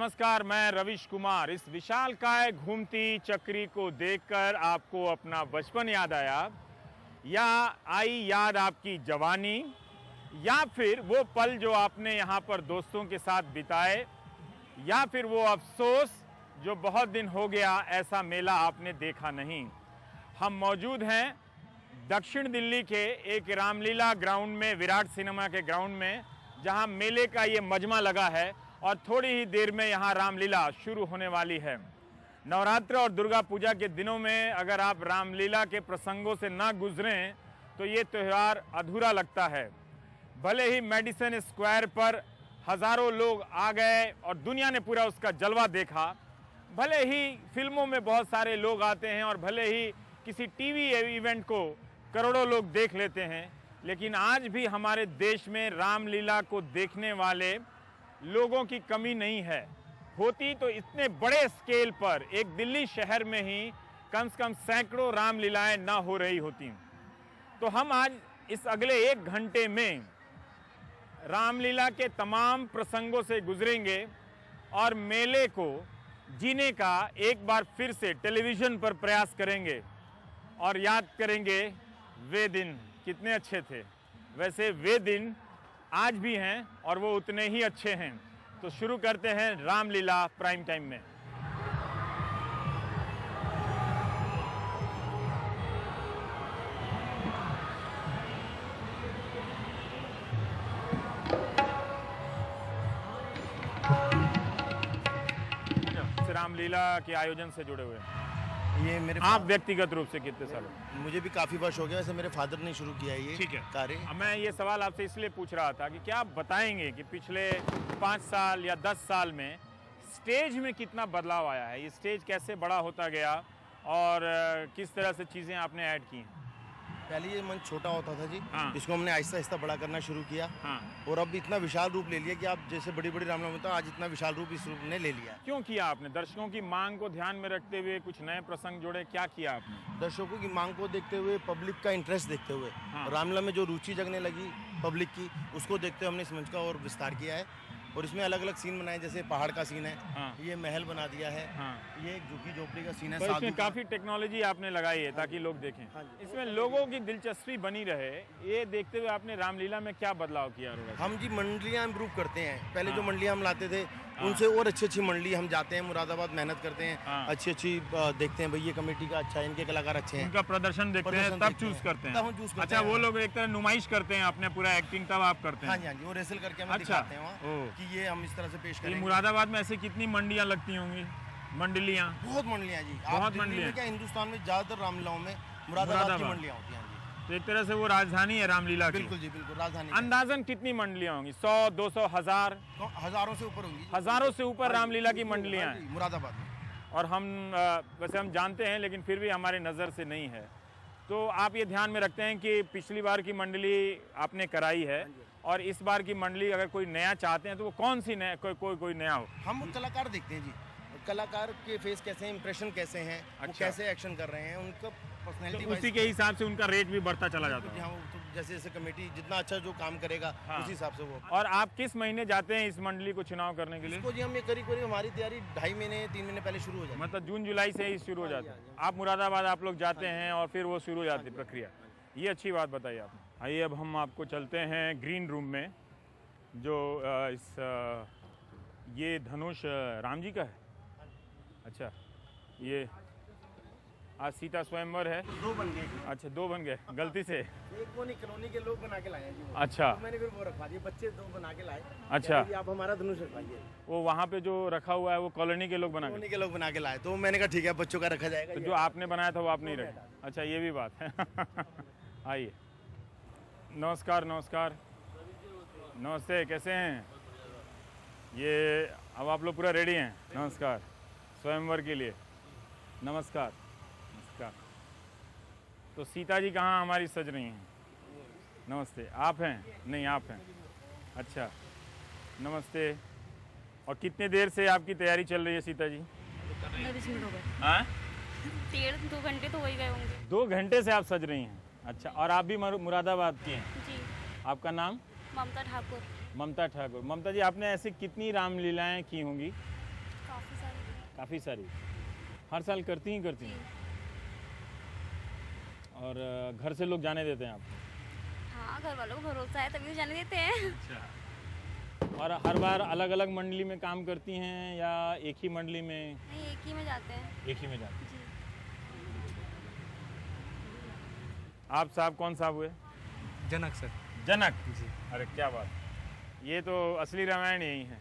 नमस्कार, मैं रविश कुमार। इस विशालकाय घूमती चक्री को देखकर आपको अपना बचपन याद आया, या आई याद आपकी जवानी, या फिर वो पल जो आपने यहाँ पर दोस्तों के साथ बिताए, या फिर वो अफसोस जो बहुत दिन हो गया ऐसा मेला आपने देखा नहीं। हम मौजूद हैं दक्षिण दिल्ली के एक रामलीला ग्राउंड में, विराट सिनेमा के ग्राउंड में, जहाँ मेले का ये मजमा लगा है और थोड़ी ही देर में यहाँ रामलीला शुरू होने वाली है। नवरात्र और दुर्गा पूजा के दिनों में अगर आप रामलीला के प्रसंगों से ना गुजरें तो ये त्यौहार अधूरा लगता है। भले ही मेडिसन स्क्वायर पर हज़ारों लोग आ गए और दुनिया ने पूरा उसका जलवा देखा, भले ही फिल्मों में बहुत सारे लोग आते हैं और भले ही किसी टीवी इवेंट को करोड़ों लोग देख लेते हैं, लेकिन आज भी हमारे देश में रामलीला को देखने वाले लोगों की कमी नहीं है। होती तो इतने बड़े स्केल पर एक दिल्ली शहर में ही कम से कम सैकड़ों रामलीलाएं ना हो रही होती। तो हम आज इस अगले 1 घंटे में रामलीला के तमाम प्रसंगों से गुजरेंगे और मेले को जीने का एक बार फिर से टेलीविज़न पर प्रयास करेंगे और याद करेंगे वे दिन कितने अच्छे थे। वैसे वे दिन आज भी हैं और वो उतने ही अच्छे हैं। तो शुरू करते हैं रामलीला प्राइम टाइम में। रामलीला के आयोजन से जुड़े हुए हैं ये मेरे आप व्यक्तिगत रूप से कितने साल? मुझे भी काफ़ी वर्ष हो गया। वैसे मेरे फादर ने शुरू किया है ये ठीक है कार्य। मैं ये सवाल आपसे इसलिए पूछ रहा था कि क्या आप बताएंगे कि पिछले 5 साल या 10 साल में स्टेज में कितना बदलाव आया है? ये स्टेज कैसे बड़ा होता गया और किस तरह से चीज़ें आपने ऐड की हैं? पहले ये मंच छोटा होता था जी, हाँ। इसको हमने आहिस्ता आहिस्ता बड़ा करना शुरू किया, हाँ। और अब इतना विशाल रूप ले लिया कि आप जैसे बड़ी बड़ी रामलीला होता है, आज इतना विशाल रूप इस रूप ने ले लिया। क्यों किया आपने? दर्शकों की मांग को ध्यान में रखते हुए कुछ नए प्रसंग जोड़े, क्या किया आपने? दर्शकों की मांग को देखते हुए, पब्लिक का इंटरेस्ट देखते हुए, हाँ। रामलीला में जो रुचि जगने लगी पब्लिक की, उसको देखते हुए हमने इस मंच का और विस्तार किया है। और इसमें अलग अलग सीन बनाए, जैसे पहाड़ का सीन है, हाँ। ये महल बना दिया है, हाँ। ये एक झुग्गी झोपड़ी का सीन है। तो इसमें साधु काफ़ी टेक्नोलॉजी आपने लगाई है ताकि लोग देखें। हाँ जी। इसमें लोगों की दिलचस्पी बनी रहे, ये देखते हुए आपने रामलीला में क्या बदलाव किया होगा? हम जी मंडलियाँ इम्प्रूव करते हैं। पहले जो हाँ। मंडलियाँ हम लाते थे, उनसे और अच्छी अच्छी मंडली हम जाते हैं, मुरादाबाद मेहनत करते हैं, हाँ। अच्छी अच्छी देखते हैं भाई ये कमेटी का अच्छा है, इनके कलाकार अच्छे हैं, उनका प्रदर्शन देखते हैं, प्रदर्शन तब देखते चूज हैं। करते हैं। तब हम चूज करते अच्छा, हैं। वो लोग एक तरह नुमाइश करते हैं अपने पूरा एक्टिंग, तब आप करते हैं? हाँ जी, हाँ जी, वो रेसल करके हमें अच्छा। दिखाते हैं वहाँ ओह। कि ये हम इस तरह से पेश ये करेंगे। मुरादाबाद में ऐसे कितनी मंडियाँ लगती होंगी? मंडलियाँ बहुत मंडलियाँ जी, बहुत आप दिल्ली मंडलियाँ। में क्या, हिंदुस्तान में ज़्यादातर रामलीलाओं में मुरादाबाद की मंडलियाँ होती हैं। तो एक तरह से वो राजधानी है रामलीला की। बिल्कुल जी, बिल्कुल राजधानी। अंदाजन कितनी मंडलियाँ होंगी? 100, 200, 1000? तो हज़ारों से ऊपर होंगी। हज़ारों से ऊपर रामलीला की मंडलियाँ हैं। मुरादाबाद में। और हम वैसे हम जानते हैं, लेकिन फिर भी हमारे नज़र से नहीं है। तो आप ये ध्यान में रखते हैं कि पिछली बार की मंडली आपने कराई है, और इस बार की मंडली अगर कोई नया चाहते हैं तो वो कौन सी नया, कोई नया हो? हम कलाकार देखते हैं जी, कलाकार के फेस कैसे हैं, इंप्रेशन कैसे हैं, वो अच्छा। कैसे एक्शन कर रहे हैं, उनका पर्सनैलिटी तो उसी के हिसाब से उनका रेट भी बढ़ता चला जाता है। हाँ, तो जैसे जैसे कमेटी जितना अच्छा जो काम करेगा, हाँ। उसी हिसाब से वो। और आप किस महीने जाते हैं इस मंडली को चुनाव करने के लिए? इसको जी हम ये करीब हमारी तैयारी 2.5 महीने 3 महीने पहले शुरू हो जाती है। मतलब जून जुलाई से ही शुरू हो जाते हैं? आप मुरादाबाद आप लोग जाते हैं और फिर वो शुरू हो जाती है प्रक्रिया। ये अच्छी बात बताई आपने। आइए अब हम आपको चलते हैं ग्रीन रूम में, जो ये धनुष राम जी का है। अच्छा, ये आज सीता स्वयंवर है। 2 बन गए। अच्छा, 2 बन गए गलती से? एक वो नहीं, कॉलोनी के लोग बना के लाए हैं जी वो। अच्छा। तो मैंने फिर वो रखवा दिए, बच्चे 2 बना के लाए। अच्छा। कि आप हमारा धनुष रखवाइए। वो वहाँ पे जो रखा हुआ है वो कॉलोनी के लोग बना के? कॉलोनी के लोग बना के लाए, तो मैंने कहा ठीक है, बच्चों का रखा जाएगा। तो जो आपने बनाया था वो आप नहीं रखे? अच्छा, ये भी बात है। आइए, नमस्कार। नमस्कार, नमस्ते, कैसे हैं? ये अब आप लोग पूरा रेडी हैं? नमस्कार, स्वयंवर के लिए नमस्कार। नमस्कार। तो सीता जी कहाँ हमारी सज रही हैं? नमस्ते। आप हैं? नहीं, आप हैं। अच्छा, नमस्ते। और कितने देर से आपकी तैयारी चल रही है सीता जी? 20 मिनट हो गए। हाँ, 1.5-2 घंटे तो हो ही गए होंगे। 2 घंटे से आप सज रही हैं? अच्छा, और आप भी मुरादाबाद की हैं? जी। आपका नाम? ममता ठाकुर। ममता ठाकुर। ममता जी, आपने ऐसी कितनी रामलीलाएं की होंगी? काफ़ी सारी हर साल करती हैं जी। और घर से लोग जाने देते हैं आप? हाँ, घर वालों को भरोसा है तभी तो जाने देते हैं। अच्छा। और हर बार अलग अलग मंडली में काम करती हैं या एक ही मंडली में? नहीं, एक ही में जाते हैं। एक ही में जाती हैं। जी। आप साहब कौन साहब हुए? जनक सर। जनक जी। अरे क्या बात, ये तो असली रामायण यही है।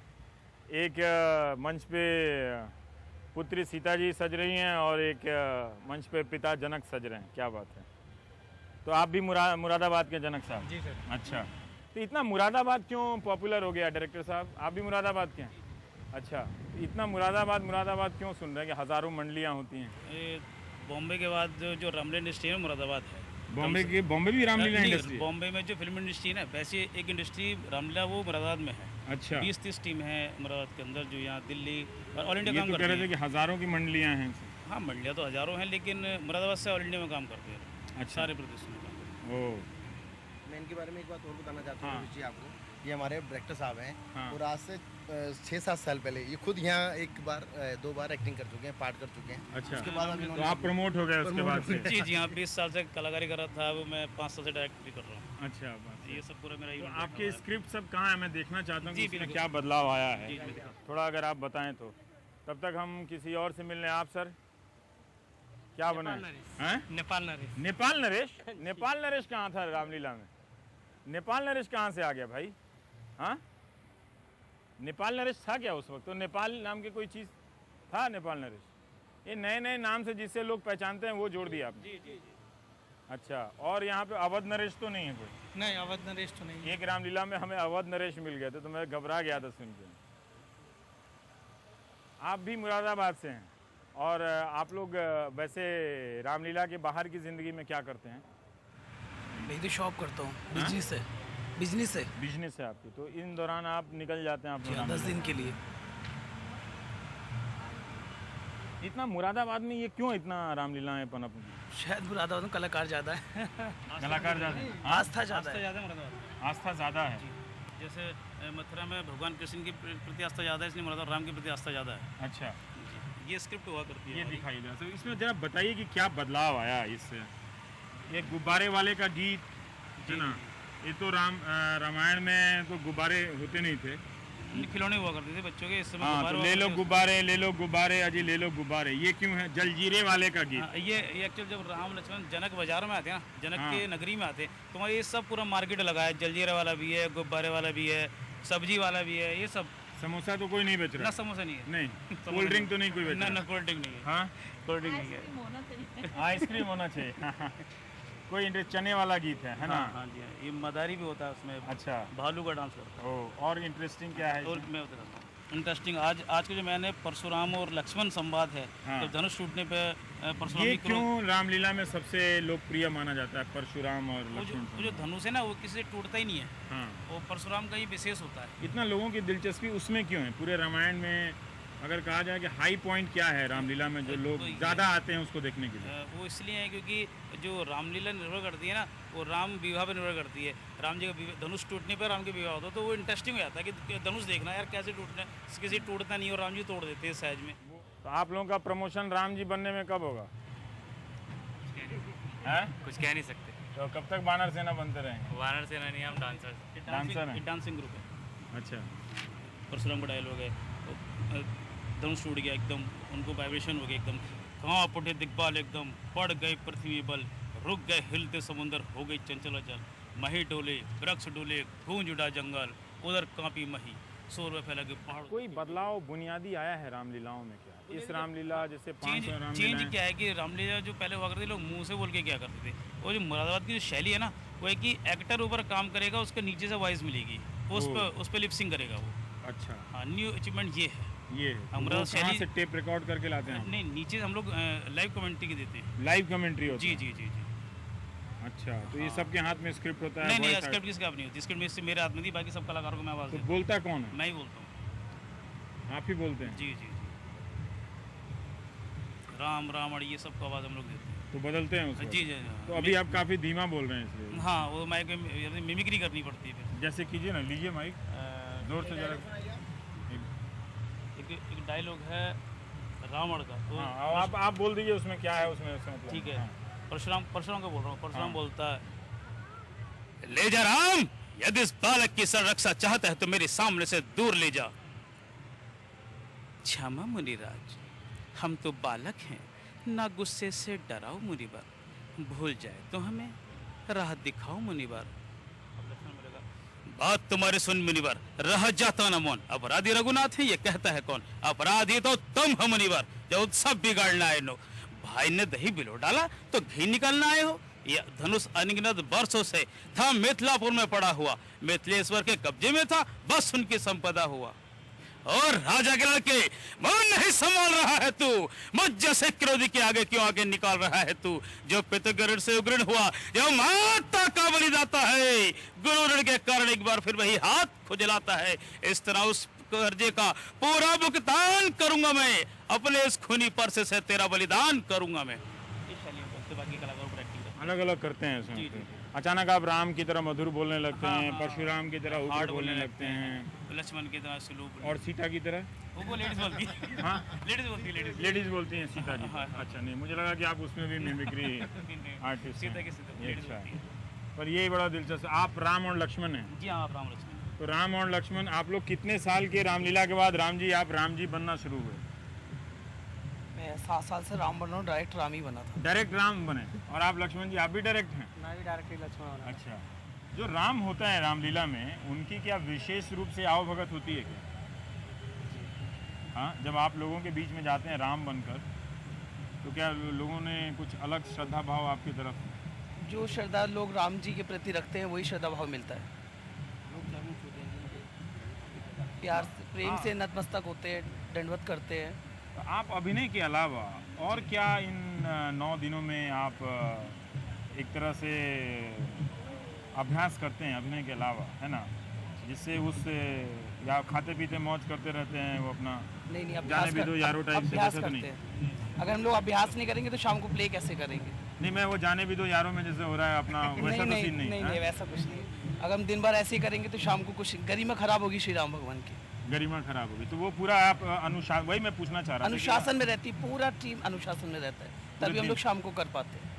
एक मंच पे पुत्री सीता जी सज रही हैं और एक मंच पे पिता जनक सज रहे हैं, क्या बात है। तो आप भी मुरादाबाद के जनक साहब? जी सर। अच्छा, तो इतना मुरादाबाद क्यों पॉपुलर हो गया डायरेक्टर साहब? आप भी मुरादाबाद के हैं? अच्छा, इतना मुरादाबाद क्यों सुन रहे हैं कि हज़ारों मंडलियाँ होती हैं? ये बॉम्बे के बाद जो रामलीला इंडस्ट्री है मुरादाबाद है। बॉम्बे भी रामलीला नहीं, इंडस्ट्री? बॉम्बे में जो फिल्म इंडस्ट्री है ना, वैसे एक इंडस्ट्री रामलीला वो मुरादाबाद में है। अच्छा, 20-30 टीम है मुरादाबाद के अंदर जो यहाँ दिल्ली और ऑल इंडिया ये काम तो कह करते रहे थे हैं। कि हज़ारों की मंडलियाँ हैं। हाँ, मंडलियाँ तो हज़ारों हैं, लेकिन मुरादाबाद से ऑल इंडिया में काम करते हैं। अच्छा। सारे प्रदेशों में काम करते हैं। ओह, मैं इनके बारे में एक बात और बताना चाहता हाँ। हूँ जी आपको। ये हमारे डायरेक्टर साहब हैं हाँ। और आज से 6-7 साल पहले ये खुद यहाँ एक बार 2 बार एक्टिंग कर चुके हैं, पार्ट कर चुके हैं। अच्छा, उसके बाद अब तो इन्होंने आप प्रमोट हो गए उसके बाद से? जी जी हाँ, 20 साल से कलाकारी कर रहा था, अब मैं 5 साल से डायरेक्ट भी कर रहा हूँ। अच्छा बात है। ये सब पूरा मेरा तो यूनिट आपके है। स्क्रिप्ट सब कहाँ है? मैं देखना चाहता हूँ कि जी, इसमें बिल्कुल। क्या बदलाव आया है। जी, बिल्कुल। थोड़ा अगर आप बताएं तो। तब तक हम किसी और से मिलने। आप सर क्या बने हैं? नेपाल नरेश। नेपाल नरेश कहाँ था रामलीला में? नेपाल नरेश कहाँ से आ गया भाई? हाँ, नेपाल नरेश था क्या उस वक्त? तो नेपाल नाम की कोई चीज़ था नेपाल नरेश? ये नए नए नाम से जिससे लोग पहचानते हैं वो जोड़ दिया आपने? जी जी। अच्छा, और यहाँ पे अवध नरेश तो नहीं है कोई? नहीं, अवध नरेश तो नहीं। एक रामलीला में हमें अवध नरेश मिल गए थे तो मैं घबरा गया था सुन के। आप भी मुरादाबाद से हैं और आप लोग वैसे रामलीला के बाहर की ज़िंदगी में क्या करते हैं? मैं तो शॉप करता हूँ, बिजनेस है। बिजनेस है बिजनेस है आपकी, तो इन दौरान आप निकल जाते हैं आप लोग 10 दिन के लिए। इतना मुरादाबाद में ये क्यों इतना रामलीलाएं पनप? शायद मुरादाबाद में कलाकार ज़्यादा है। कलाकार ज़्यादा हैं? आस्था ज़्यादा है। ज़्यादा मुरादाबाद। आस्था ज़्यादा है। जैसे मथुरा में भगवान कृष्ण की प्रति आस्था ज़्यादा है, इसलिए मुरादाबाद राम की प्रति आस्था ज़्यादा है। अच्छा, जी। ये स्क्रिप्ट हुआ करती है ये हमारी। दिखाई दे रहा है। इसमें जरा बताइए कि क्या बदलाव आया इससे? ये गुब्बारे वाले का गीत है ना, ये तो रामायण में तो गुब्बारे होते नहीं थे। खिलौने हुआ करते थे बच्चों के, इस समय हाँ, गुब्बारे तो हुआ ले लो करते गुब्बारे अजी ले लो गुब्बारे, ये क्यों है? जलजीरे वाले का थे। गीत। हाँ, ये एक्चुअल जब राम लक्ष्मण जनक बाजार में आते हैं ना, जनक हाँ। के नगरी में आते हैं, तो वहाँ ये सब पूरा मार्केट लगा है। जलजीरा वाला भी है, गुब्बारे वाला भी है, सब्जी वाला भी है, ये सब। समोसा तो कोई नहीं बेच ना रहा? समोसा नहीं है। नहीं। कोल्ड ड्रिंक तो नहीं कोई बेच ना रहा? ना, कोल्ड ड्रिंक नहीं है। हाँ, कोल्ड ड्रिंक नहीं है। आइसक्रीम होना चाहिए। कोई चने वाला गीत है ना? हाँ हाँ जी हाँ, ये मदारी भी होता है उसमें। अच्छा, भालू का डांस करता ओ, और इंटरेस्टिंग क्या है है। और इसमें? मैं बता रहा हूँ इंटरेस्टिंग, आज के जो मैंने परशुराम और लक्ष्मण संवाद है, हाँ। तो धनुष टूटने पे परशुराम ये की क्रोध, क्यों रामलीला में सबसे लोकप्रिय माना जाता है परशुराम और वो लक्ष्मण? जो धनुष है ना, वो किसी से टूटता ही नहीं है। हाँ, वो परशुराम का ही विशेष होता है। इतना लोगों की दिलचस्पी उसमें क्यों है? पूरे रामायण में अगर कहा जाए कि हाई पॉइंट क्या है रामलीला में जो लोग तो ये- ज़्यादा आते हैं उसको देखने के लिए? वो इसलिए है क्योंकि जो रामलीला निर्भर करती है ना, वो राम विवाह पर निर्भर करती है। राम जी का धनुष टूटने पर राम के विवाह होता है, तो वो इंटरेस्टिंग हो जाता है कि धनुष देखना यार कैसे टूटना है, किसी टूटता नहीं और राम जी तोड़ देते हैं सहज में। तो आप लोगों का प्रमोशन राम जी बनने में कब होगा? हैं? कुछ कह नहीं सकते। तो कब तक बानर सेना बनते रहेंगे? वानर सेना नहीं, हम डांसर। डांसर हैं? डांसिंग ग्रुप है। अच्छा, परशुराम का डायलॉग है, तो धनुष टूट गया एकदम, उनको वाइब्रेशन हो गया एकदम, कांप उठे दिग्बाल एकदम, पड़ गए पृथ्वी बल, रुक गए हिलते समुंदर, हो गई चंचल जल, मही डोले वृक्ष डोले, गूंज उड़ा जंगल, उधर कांपी मही, शोर फैला के पहाड़। कोई बदलाव बुनियादी आया है रामलीलाओं में क्या? इस रामलीला जैसे 500 चेंज रामलीला क्या है कि रामलीला जो पहले हुआ करते थे, लोग मुंह से बोल के क्या करते थे, वो जो मुरादाबाद की जो शैली है ना, वो है कि एक्टर ऊपर काम करेगा, उसके नीचे से वॉइस मिलेगी, उस पर लिपसिंग करेगा वो। अच्छा, हाँ, न्यू अचीवमेंट ये है। ये हमारा वो कहाँ शैली- से टेप रिकॉर्ड करके लाते हैं? नहीं, नीचे हम लोग लाइव कमेंट्री की देते हैं। लाइव कमेंट्री होती जी है? जी जी जी। अच्छा, तो ये सबके हाथ में स्क्रिप्ट होता है? नहीं नहीं, voice स्क्रिप्ट किसके आप नहीं होती, स्क्रिप्ट में से मेरे हाथ में थी, बाकी सब कलाकारों को मैं आवाज़ तो देता बोलता कौन है? हूँ। मैं ही बोलता हूँ। आप ही बोलते हैं? जी जी जी। राम रावण ये सब को आवाज़ हम लोग देते हैं। तो बदलते हैं उसको? जी जी तो अभी आप काफ़ी धीमा बोल रहे हैं इसलिए। हाँ, वो माइक में मिमिक्री करनी पड़ती है फिर। जैसे कीजिए ना, लीजिए माइक जोर से जरा। एक डायलॉग है, रावण का तो हाँ, आप बोल दीजिए उसमें क्या है उसमें मतलब। ठीक है। हाँ। परशुराम का बोल रहा हूँ। परशुराम हाँ। बोलता है, ले जा राम, यदि इस बालक की संरक्षा चाहता है तो मेरे सामने से दूर ले जा। क्षमा मुनिराज, हम तो बालक हैं, ना गुस्से से डराओ मुनिवर, भूल जाए तो हमें राह दिखाओ मुनिवर। अब लक्ष्मण बोलेगा, बात तुम्हारी सुन मुनिवर, रह जाता न मौन, अपराधी रघुनाथ है ये कहता है कौन, अपराधी तो तुम हो मुनिवर, जो उत्सव बिगाड़ना आए नो। भाई ने दही बिलो डाला तो घी निकालना आए हो। यह धनुष अनगिनत वर्षों से था मिथिलापुर में पड़ा हुआ, मिथिलेश्वर के कब्जे में था, बस उनकी संपदा हुआ। और राजा के लड़के मन नहीं संभाल रहा है तू, मुझ जैसे क्रोधी के आगे क्यों आगे निकाल रहा है तू। जो पिता गरुड़ से उग्र हुआ, जो माता का बलि जाता है, गुरु ऋण के कारण एक बार फिर वही हाथ खुजलाता है। इस तरह उस कर्जे का पूरा भुगतान करूंगा मैं, अपने इस खूनी परसे से तेरा बलिदान करूंगा मैं। बाकी कलाकारों को एक्टिंग अलग अलग करते हैं इसमें। जी, जी। अचानक आप राम की तरह मधुर बोलने लगते हाँ, हैं, हाँ। परशुराम की तरह उग्र हार्ड बोलने लगते हैं, लक्ष्मण की तरह स्लो और सीता की तरह वो लेडीज बोलती है। हाँ लेडीज बोलती है, लेडीज लेडीज बोलती हैं सीता की हाँ, तरह। हाँ। अच्छा, नहीं मुझे लगा कि आप उसमें भी मिमिक्री आर्टिस्ट सीता हैं। की सीता ये लेडीज अच्छा बोलती है। है। पर यही बड़ा दिलचस्प, आप राम और लक्ष्मण हैं। जी हाँ, आप राम लक्ष्मण। तो राम और लक्ष्मण, आप लोग कितने साल के रामलीला के बाद आप राम जी बनना शुरू हुए? मैं 7 साल से राम बन रहा हूँ, डायरेक्ट राम ही बना था। डायरेक्ट राम बने। और आप लक्ष्मण जी, आप भी डायरेक्ट हैं? मैं भी डायरेक्टली लक्ष्मण बना। अच्छा, जो राम होता है रामलीला में, उनकी क्या विशेष रूप से आवभगत होती है क्या? हाँ, जब आप लोगों के बीच में जाते हैं राम बनकर, तो क्या लोगों ने कुछ अलग श्रद्धा भाव आपकी तरफ? जो श्रद्धा लोग राम जी के प्रति रखते हैं वही श्रद्धा भाव मिलता है। प्यार से, प्रेम से नतमस्तक होते हैं, दंडवत करते हैं। तो आप अभिनय के अलावा और क्या इन 9 दिनों में आप एक तरह से अभ्यास करते हैं अभिनय के अलावा, है ना, जिससे उस या खाते पीते मौज करते रहते हैं वो अपना नहीं नहीं, जाने भी दो यारो टाइप से, अभ्यास वैसा तो करते नहीं? हैं। अगर हम लोग अभ्यास नहीं करेंगे तो शाम को प्ले कैसे करेंगे? नहीं, मैं वो जाने भी दो यारों में जैसे हो रहा है अपना वैसा नहीं तो नहीं सीन नहीं नहीं, नहीं, हाँ? वैसा कुछ नहीं। अगर हम दिन भर ऐसे ही करेंगे तो शाम को कुछ गरिमा खराब होगी श्री राम भगवान की। गरिमा खराब होगी। तो वो पूरा आप अनुशासन, वही मैं पूछना चाह रहा था कि अनुशासन में रहती है, पूरा टीम अनुशासन में रहता है, तभी हम टीम। लोग शाम को कर पाते हैं।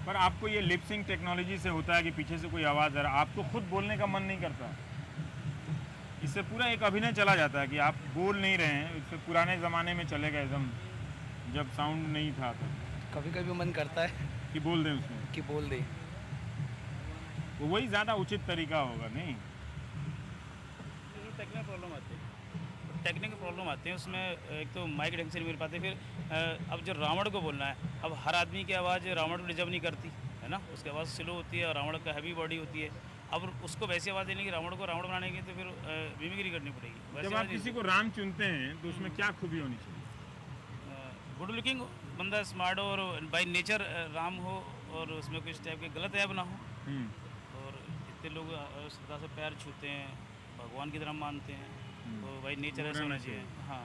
पर आपको ये लिपसिंग टेक्नोलॉजी से होता है कि पीछे से कोई आवाज़ आ रहा है, आपको खुद बोलने का मन नहीं करता? इससे पूरा एक अभिनय चला जाता है कि आप बोल नहीं रहे हैं। इससे पुराने ज़माने में चले गए एकदम, जब साउंड नहीं था तो, कभी कभी मन करता है कि बोल दें उसमें, कि बोल दे। तो वही ज़्यादा उचित तरीका होगा। नहीं, टेक्निकल प्रॉब्लम आते हैं, टेक्निकल प्रॉब्लम आते हैं उसमें। एक तो माइक ढंग से नहीं मिल पाते, फिर अब जो रावण को बोलना है, अब हर आदमी की आवाज़ रावण को डिजर्व नहीं करती है ना, उसकी आवाज़ स्लो होती है और रावण का हैवी बॉडी होती है। अब उसको वैसी आवाज़ देने की, रावण को रावण बनाने की, तो फिर मिमिक्री करनी पड़ेगी। वैसे जब आप किसी को राम चुनते हैं तो उसमें क्या खूबी होनी चाहिए? गुड लुकिंग बंदा, स्मार्ट और बाय नेचर राम हो, और उसमें कुछ टाइप के गलत ऐब ना हो। और इतने लोग श्रद्धा से पैर छूते हैं, भगवान की तरह मानते हैं, तो भाई नेचर ऐसा होना चाहिए। हाँ,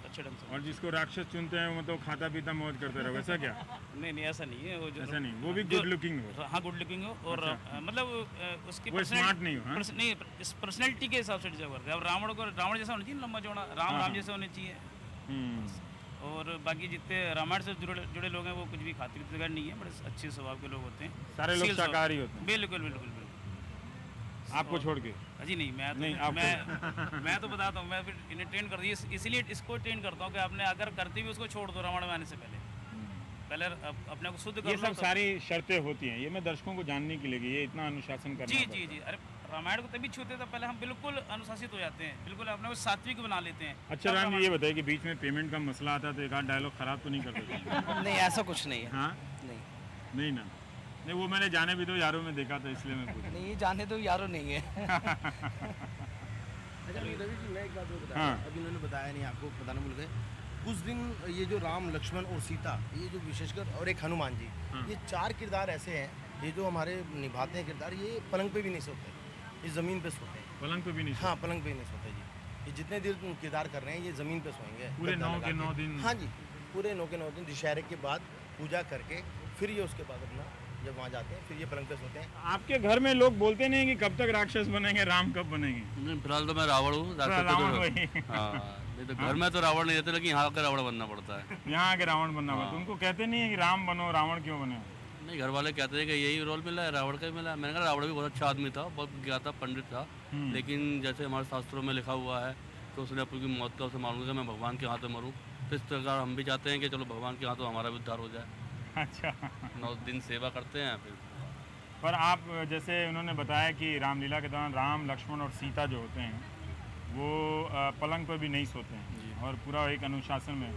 अच्छे ढंग से। और जिसको राक्षस चुनते हैं वो तो खाता पीता मौज करते रहे, वैसा क्या? नहीं ऐसा नहीं है। वो जो ऐसा नहीं, वो भी जो- गुड लुकिंग हो। हाँ, गुड लुकिंग हो, और अच्छा। मतलब उसकी वो स्मार्ट नहीं हो, हाँ? नहीं, इस पर्सनैलिटी के हिसाब से डिजर्व करते हैं। अब रावण जैसा होना चाहिए, लंबा चौड़ा, राम जैसे होने चाहिए। हम्म। और बाकी जितने रामायण से जुड़े लोग हैं वो कुछ भी खातिर पीते नहीं है, बड़े अच्छे स्वभाव के लोग होते हैं। सारे लोग सील स्वभाव। शाकाहारी होते हैं? बिल्कुल बिल्कुल बिल्कुल। आपको छोड़ के? जी नहीं, मैं तो नहीं, मैं तो बताता हूँ, मैं फिर इन्हें ट्रेन कर दी, इसलिए इसको ट्रेन करता हूँ कि आपने अगर करते भी उसको छोड़ दो रावण में आने से पहले अपने को शुद्ध कर ये लो सब तो- सारी शर्तें होती हैं, ये मैं दर्शकों को जानने के लिए कि ये इतना अनुशासन करना जी पड़ता जी है। जी। अरे रामायण को तभी छूते तो पहले हम बिल्कुल अनुशासित हो जाते हैं, बिल्कुल अपने को सात्विक बना लेते हैं। अच्छा राम जी, ये बताइए कि बीच में पेमेंट का मसला आता है तो एक आध डायलॉग खराब तो नहीं कर देते? नहीं, ऐसा कुछ नहीं है। हाँ, नहीं नहीं ना, नहीं वो मैंने जाने भी दो यारों में देखा था, इसलिए मैं पूछा। नहीं, ये जाने तो यारो नहीं है। अच्छा रवि जी, मैं एक बात और बता हाँ। अभी इन्होंने बताया नहीं, आपको बताना भूल गए। कुछ दिन ये जो राम लक्ष्मण और सीता, ये जो विशेषकर, और एक हनुमान जी, हाँ। ये 4 किरदार ऐसे हैं, ये जो हमारे निभाते हैं किरदार, ये पलंग पे भी नहीं सोते, ये ज़मीन पे सोते हैं। पलंग पे भी नहीं? हाँ, पलंग पे नहीं सोते जी। ये जितने दिन किरदार कर रहे हैं ये ज़मीन पे सोएंगे पूरे गद्दा 9 लगा के 9 दिन? हाँ जी, पूरे 9 के 9 दिन दशहरे के बाद पूजा करके फिर ये उसके बाद अपना जब वहाँ जाते हैं फिर ये पलंग पे सोते हैं। आपके घर में लोग बोलते नहीं कि कब तक राक्षस बनेंगे, राम कब बनेंगे? नहीं, फिलहाल तो मैं रावण हूँ। रावण वही। हाँ, नहीं तो घर में तो रावण नहीं रहते, लेकिन यहाँ आकर रावण बनना पड़ता है। यहाँ आके रावण बनना पड़ता है। हाँ। उनको कहते नहीं है कि राम बनो, रावण क्यों बने? नहीं, घर वाले कहते हैं कि यही रोल मिला है, रावण का ही मिला है। मैंने कहा रावण भी बहुत अच्छा आदमी था, बहुत ज्ञाता था, पंडित था, लेकिन जैसे हमारे शास्त्रों में लिखा हुआ है तो उसने अपनी मौत का उसे मालूम है, मैं भगवान के हाथ में मरूँ। तो इस प्रकार हम भी चाहते हैं कि चलो भगवान के हाथों हमारा भी उद्धार हो जाए। अच्छा। 9 दिन सेवा करते हैं फिर। पर आप जैसे उन्होंने बताया कि रामलीला के दौरान राम, लक्ष्मण और सीता जो होते हैं वो पलंग पर भी नहीं सोते हैं और पूरा एक अनुशासन में।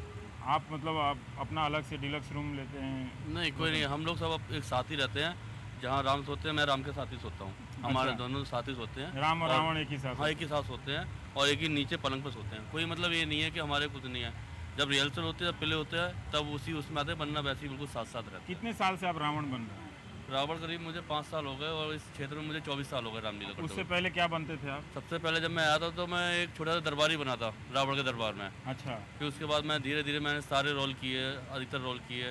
आप मतलब आप अपना अलग से डिलक्स रूम लेते हैं? नहीं, कोई नहीं, हम लोग सब एक साथ ही रहते हैं। जहाँ राम सोते हैं मैं राम के साथ ही सोता हूँ। हमारे अच्छा। दोनों साथ ही सोते हैं। राम और रावण एक ही साथ? हाँ, एक ही साथ सोते हैं और एक ही नीचे पलंग पर सोते हैं। कोई मतलब ये नहीं है कि हमारे कुछ नहीं है। जब रिहर्सल होती है, जब प्ले होते हैं, तब उसी उसमें आते हैं, वरना वैसे ही बिल्कुल साथ साथ रहते हैं। कितने साल से आप रावण बन रहे हैं? रावण करीब मुझे 5 साल हो गए और इस क्षेत्र में मुझे 24 साल हो गए रामलीला करते उससे हुए। पहले क्या बनते थे आप? सबसे पहले जब मैं आया था तो मैं एक छोटा सा दरबारी बना था रावण के दरबार में। अच्छा। फिर उसके बाद मैं धीरे धीरे मैंने सारे रोल किए, अधिकतर रोल किए।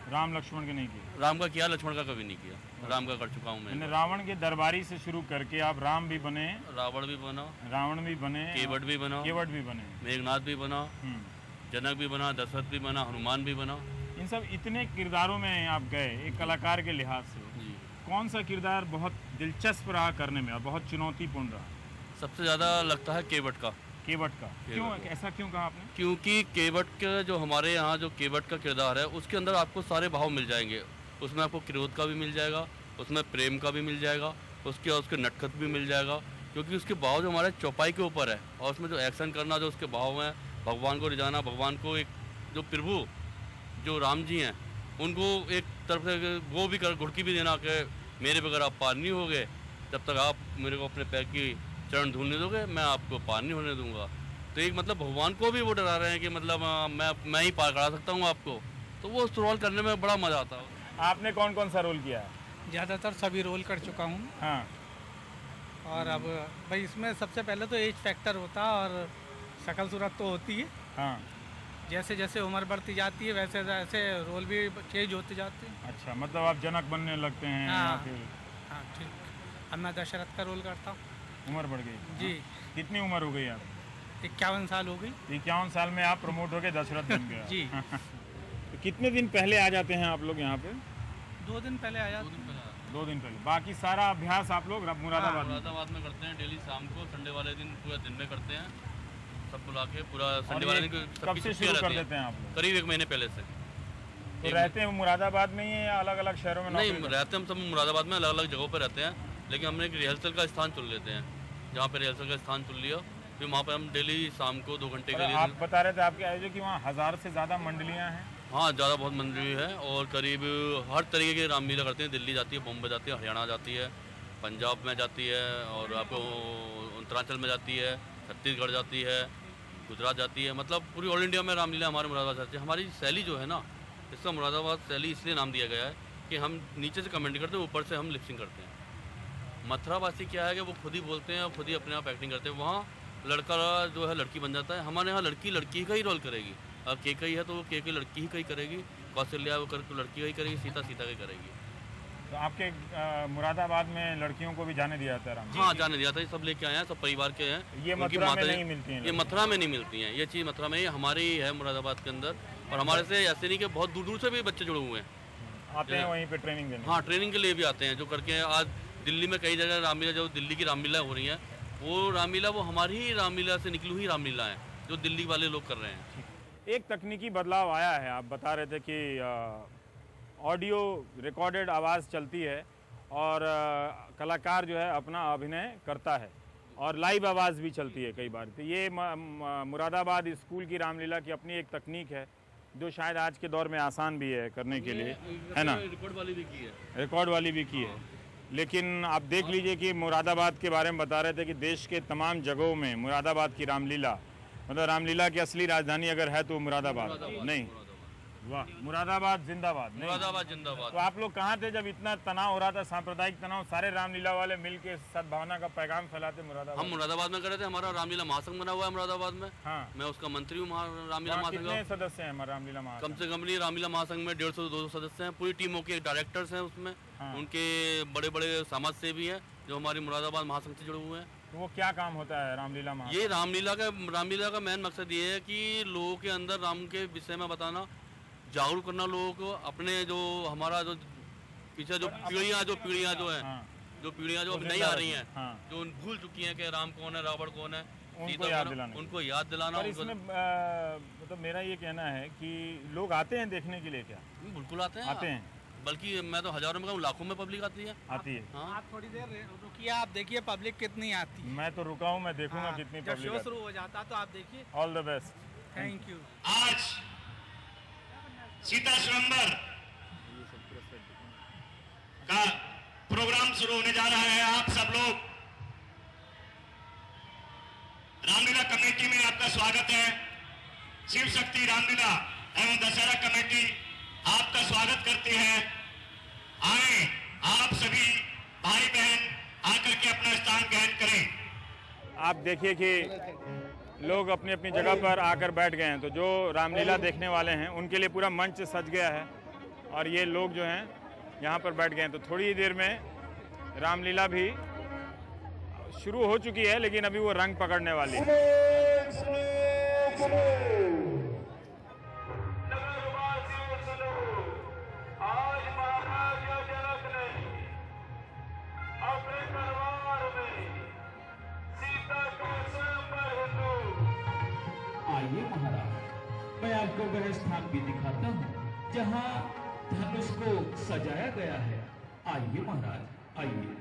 राम लक्ष्मण के नहीं किए? राम का किया, लक्ष्मण का कभी नहीं किया। राम का कर चुका हूँ मैंने मैं। रावण के दरबारी से शुरू करके आप राम भी बने, रावण भी बना, रावण भी बने, केवट भी बना, केवट भी बने, मेघनाथ भी बना, जनक भी बना, दशरथ भी बना, हनुमान भी बना। इन सब इतने किरदारों में आप गए एक कलाकार के लिहाज से, जी। कौन सा किरदार बहुत दिलचस्प रहा करने में और बहुत चुनौतीपूर्ण रहा? सबसे ज़्यादा लगता है केवट का। केवट का? क्यों, केवट। ऐसा क्यों कहा आपने? क्योंकि केवट के जो हमारे यहाँ जो केवट का किरदार है उसके अंदर आपको सारे भाव मिल जाएंगे। उसमें आपको क्रोध का भी मिल जाएगा, उसमें प्रेम का भी मिल जाएगा, उसके नटखट भी मिल जाएगा, क्योंकि उसके भाव जो हमारे चौपाई के ऊपर है। और उसमें जो एक्शन करना, जो उसके भाव हैं, भगवान को रिझाना, भगवान को एक जो प्रभु जो राम जी हैं उनको एक तरफ से वो भी कर घुड़की भी देना कि मेरे बगैर आप पार नहीं होगे, जब तक आप मेरे को अपने पैर की चरण धूल नहीं दोगे मैं आपको पार नहीं होने दूंगा। तो एक मतलब भगवान को भी वो डरा रहे हैं कि मतलब मैं ही पार करा सकता हूँ आपको। तो वो उस रोल करने में बड़ा मज़ा आता है। आपने कौन कौन सा रोल किया है? ज़्यादातर सभी रोल कर चुका हूँ। हाँ। और अब भाई इसमें सबसे पहले तो एज फैक्टर होता है और शक्ल सूरत तो होती है। हाँ। जैसे जैसे उम्र बढ़ती जाती है वैसे वैसे रोल भी चेंज होते जाते हैं। अच्छा, मतलब आप जनक बनने लगते हैं या हाँ। फिर हाँ ठीक। अब मैं दशरथ का रोल करता हूँ। उम्र बढ़ गई? जी। कितनी उम्र हो गई आप? 51 साल हो गई। 51 साल में आप प्रमोट हो गए, दशरथ बन गए? जी। तो कितने दिन पहले आ जाते हैं आप लोग यहाँ पे? 2 दिन पहले आ जाते हैं। 2 दिन पहले। बाकी सारा अभ्यास आप लोग मुरादाबाद में? मुरादाबाद में करते हैं डेली शाम को, संडे वाले दिन पूरा दिन में करते हैं, सब बुला के पूरा और संडे ये वाले दिन कब सबकी से छुट्टियाँ शुरू कर रहती देते हैं आप लोग? करीब 1 महीने पहले से। तो रहते हैं मुरादाबाद में ही या अलग अलग शहरों में? नहीं, नौकरी रहते हम सब मुरादाबाद में, अलग अलग जगहों पर रहते हैं, लेकिन हमने एक रिहर्सल का स्थान चुन लेते हैं। जहाँ पे रिहर्सल का स्थान चुन लिया, फिर वहाँ पर हम डेली शाम को 2 घंटे के और लिए। आप बता रहे थे आपके आयोजक कि वहाँ 1000 से ज़्यादा मंडलियाँ हैं? हाँ, ज़्यादा बहुत मंदिर है और करीब हर तरीके की रामलीला करते हैं। दिल्ली जाती है, बॉम्बे जाती है, हरियाणा जाती है, पंजाब में जाती है और आपको उत्तरांचल में जाती है, छत्तीसगढ़ जाती है, गुजरात जाती है। मतलब पूरी ऑल इंडिया में रामलीला हमारे मुरादाबाद जाती है। हमारी शैली जो है ना, इसका मुरादाबाद शैली इसलिए नाम दिया गया है कि हम नीचे से कमेंट करते हैं, ऊपर से हम लिपसिंग करते हैं। मथुरावासी क्या है कि वो खुद ही बोलते हैं और खुद ही अपने आप एक्टिंग करते हैं। वहाँ लड़का जो है लड़की बन जाता है, हमारे यहाँ लड़की लड़की का ही रोल करेगी। अगर केकई है तो वो केकई लड़की ही का ही करेगी, कौशल्या वो कर लड़की का ही करेगी, सीता सीता का ही करेगी। तो आपके मुरादाबाद में लड़कियों को भी जाने दिया जाता है राम? हाँ, जाने दिया था, ये सब लेके आए हैं, सब परिवार के हैं। ये उनकी मथुरा में माताएं- नहीं मिलती हैं? ये मथुरा में नहीं मिलती हैं, ये चीज़ मथुरा में ही हमारे ही है मुरादाबाद के अंदर। और हमारे से ऐसे नहीं कि बहुत दूर दूर से भी बच्चे जुड़े हुए हैं, आते हैं वहीं पे ट्रेनिंग देने? हाँ, ट्रेनिंग के लिए भी आते हैं, जो करके आज दिल्ली में कई जगह रामलीला, जो दिल्ली की रामलीला हो रही है, वो रामलीला वो हमारी ही रामलीला से निकली हुई रामलीला है, जो दिल्ली वाले लोग कर रहे हैं। एक तकनीकी बदलाव आया है, आप बता रहे थे कि ऑडियो रिकॉर्डेड आवाज़ चलती है और कलाकार जो है अपना अभिनय करता है और लाइव आवाज़ भी चलती है कई बार। तो ये मुरादाबाद स्कूल की रामलीला की अपनी एक तकनीक है जो शायद आज के दौर में आसान भी है करने के लिए, है ना? रिकॉर्ड वाली भी की है, रिकॉर्ड वाली भी की है। लेकिन आप देख लीजिए कि मुरादाबाद के बारे में बता रहे थे कि देश के तमाम जगहों में मुरादाबाद की रामलीला, मतलब रामलीला की असली राजधानी अगर है तो मुरादाबाद नहीं, वाह, मुरादाबाद जिंदाबाद। नहीं? मुरादाबाद जिंदाबाद। तो आप लोग कहाँ थे जब इतना तनाव हो रहा था, सांप्रदायिक तनाव? सारे रामलीला वाले मिलके सद्भावना का पैगाम फैलाते मुरादाबाद। हम मुरादाबाद में करे थे, हमारा रामलीला महासंघ बना हुआ है मुरादाबाद में। हाँ, मैं उसका मंत्री हूँ रामलीला वहाँ महासंघ कितने का। सदस्य हैं हमारा रामलीला महासंघ? कम से कम नहीं, रामलीला महासंघ में 150 से 200 सदस्य हैं। पूरी टीमों के डायरेक्टर्स हैं उसमें। हाँ। उनके बड़े बड़े समाज सेवी हैं जो हमारी मुरादाबाद महासंघ से जुड़े हुए हैं। तो वो क्या काम होता है रामलीला महासंघ? ये रामलीला का मेन मकसद ये है कि लोगों के अंदर राम के विषय में बताना, जागरूक करना लोगों को। अपने जो हमारा जो पीछे जो पीढ़ियाँ जो हैं, हाँ, जो पीढ़ियाँ जो अब नहीं आ रही हैं, हाँ, जो भूल चुकी हैं कि राम कौन है, रावण कौन है, उनको सीता याद कौन है, दिलाना। उनको याद दिलाना। पर उनको इसमें मतलब मेरा ये कहना है कि लोग आते हैं देखने के लिए क्या? बिल्कुल आते हैं। बल्कि मैं तो हजारों में कहूँ, लाखों में पब्लिक आती है। हाँ। आप थोड़ी देर रुकिए, आप देखिए पब्लिक कितनी आती है। मैं तो रुका हूँ, मैं देखूंगा हाँ, कितनी जब पब्लिक शो आती शुरू हो जाता तो आप देखिए। है। All the best. Thank you. आज सीता स्वयंवर का प्रोग्राम शुरू होने जा रहा है। आप सब लोग रामलीला कमेटी में आपका स्वागत है। शिव शक्ति रामलीला एवं दशहरा कमेटी आपका स्वागत करती है। आए आप सभी भाई बहन आकर के अपना स्थान ग्रहण करें। आप देखिए कि लोग अपनी अपनी जगह पर आकर बैठ गए हैं। तो जो रामलीला देखने वाले हैं उनके लिए पूरा मंच सज गया है और ये लोग जो हैं यहाँ पर बैठ गए हैं। तो थोड़ी ही देर में रामलीला भी शुरू हो चुकी है, लेकिन अभी वो रंग पकड़ने वाली है। आइए महाराज, मैं आपको वह स्थान भी दिखाता हूँ जहाँ धनुष को सजाया गया है। आइए महाराज, आइए।